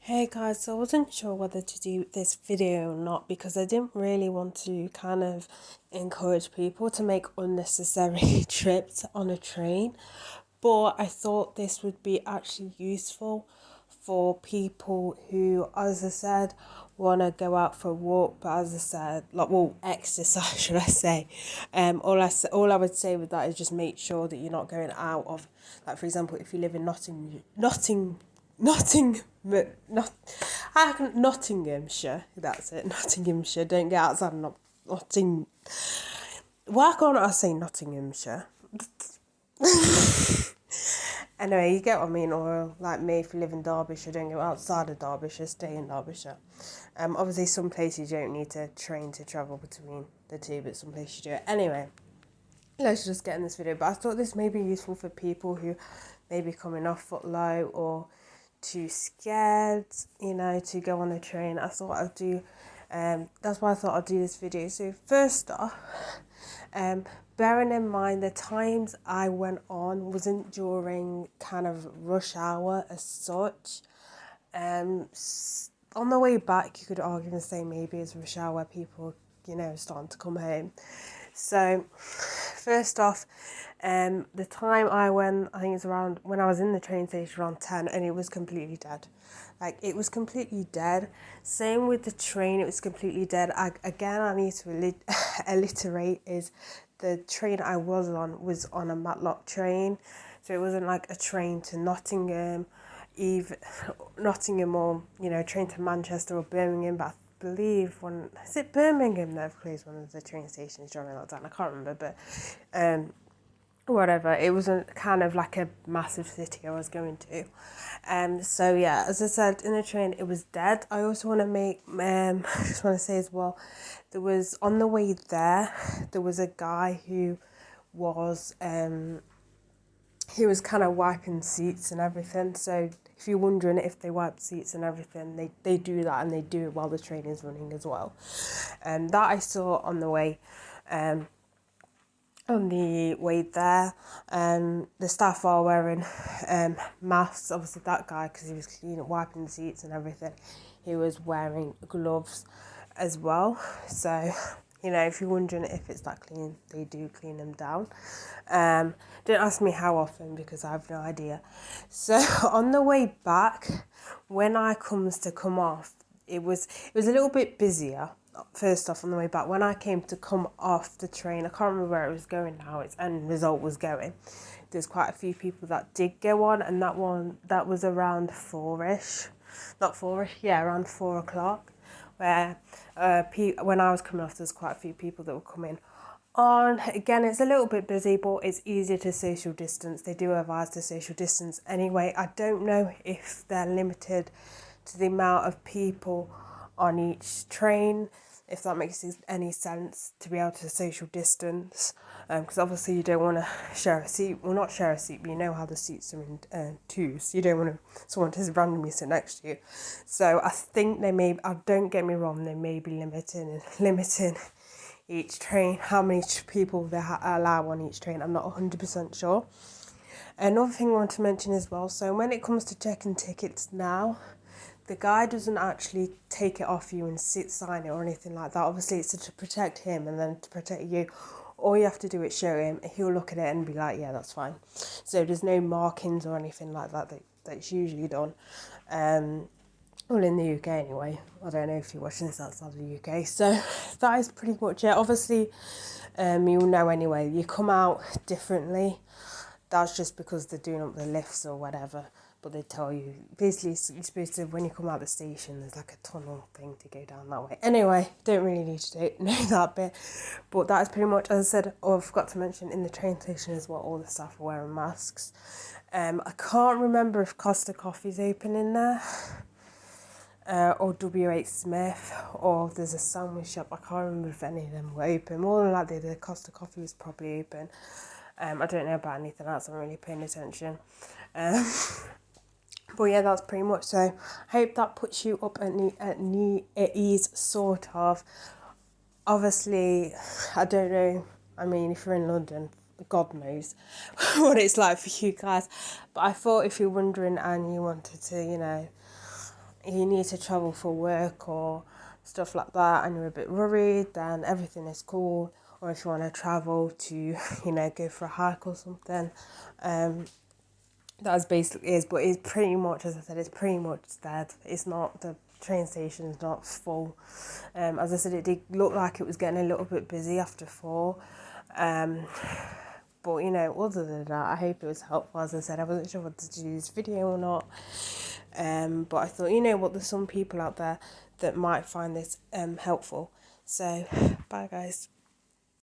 Hey guys, so I wasn't sure whether to do this video or not because I didn't really want to kind of encourage people to make unnecessary trips on a train, but I thought this would be actually useful for people who, as I said, want to go out for a walk, but as I said, exercise, should I say? All I would say with that is just make sure that you're not going out of, like for example, if you live in Notting, not, Nottinghamshire. That's it, Nottinghamshire. Don't get outside of Notting. Why can't I say Nottinghamshire? Anyway, you get what I mean. Or like me, if you live in Derbyshire, don't go outside of Derbyshire. Stay in Derbyshire. Obviously, some places you don't need to train to travel between the two, but some places you do it. Anyway, let's just get in this video. But I thought this may be useful for people who may be coming off foot low or too scared, to go on a train. I thought I'd do, that's why I thought I'd do this video. So first off, bearing in mind the times I went on wasn't during kind of rush hour as such. On the way back, you could argue and say maybe it's rush hour, people, starting to come home. So first off, the time I went, I think it's around when I was in the train station around 10, and it was completely dead. Like, it was completely dead. Same with the train, it was completely dead. I need to alliterate is the train I was on a Matlock train. So it wasn't like a train to Nottingham, Nottingham or, train to Manchester or Birmingham, but I believe is it Birmingham that have closed one of the train stations during lockdown? I can't remember, but whatever. It wasn't kind of like a massive city I was going to. So yeah, as I said, in the train it was dead. I also want to make just want to say as well, there was on the way there was a guy who was he was kind of wiping seats and everything. So if you're wondering if they wipe seats and everything, they do that, and they do it while the train is running as well. And that I saw on the way there. The staff are wearing masks. Obviously that guy, because he was wiping the seats and everything, he was wearing gloves as well. So if you're wondering if it's that clean, they do clean them down. Don't ask me how often because I have no idea. So on the way back, when I come off, it was a little bit busier. First off, on the way back, when I came to come off the train, I can't remember where it was going now, its end result was going. There's quite a few people that did go on, and that was around around 4 o'clock, where when I was coming off, there's quite a few people that were coming on. Again, it's a little bit busy, but it's easier to social distance. They do advise to social distance anyway. I don't know if they're limited to the amount of people on each train, if that makes any sense, to be able to social distance, because obviously you don't want to share a seat, well, not share a seat, but you know how the seats are in twos, you don't want someone to randomly sit next to you. So I think don't get me wrong, they may be limiting each train, how many people they allow on each train. I'm not 100% sure. Another thing I want to mention as well, so when it comes to checking tickets now, the guy doesn't actually take it off you and sign it or anything like that. Obviously, it's to protect him and then to protect you. All you have to do is show him. He'll look at it and be like, yeah, that's fine. So there's no markings or anything like that's usually done. Well, in the UK anyway. I don't know if you're watching this outside of the UK. So that is pretty much it. Obviously, you'll know anyway. You come out differently. That's just because they're doing up the lifts or whatever. But they tell you, basically, you're supposed to, when you come out of the station, there's like a tunnel thing to go down that way. Anyway, don't really need to know that bit. But that is pretty much, as I said, I forgot to mention, in the train station as well, all the staff are wearing masks. I can't remember if Costa Coffee's open in there, or WH Smith, or there's a sandwich shop. I can't remember if any of them were open. More than likely, the Costa Coffee was probably open. I don't know about anything else. I'm really paying attention. But yeah, that's pretty much. So I hope that puts you up at ease, sort of. Obviously, I don't know. I mean, if you're in London, God knows what it's like for you guys. But I thought if you're wondering and you wanted to, you need to travel for work or stuff like that and you're a bit worried, then everything is cool. Or if you want to travel to, go for a hike or something, that's basically is. But it's pretty much, as I said, it's pretty much dead. It's not, the train station is not full. As I said, it did look like it was getting a little bit busy after 4. But other than that, I hope it was helpful. As I said, I wasn't sure whether to do this video or not. But I thought, there's some people out there that might find this helpful. So, bye guys.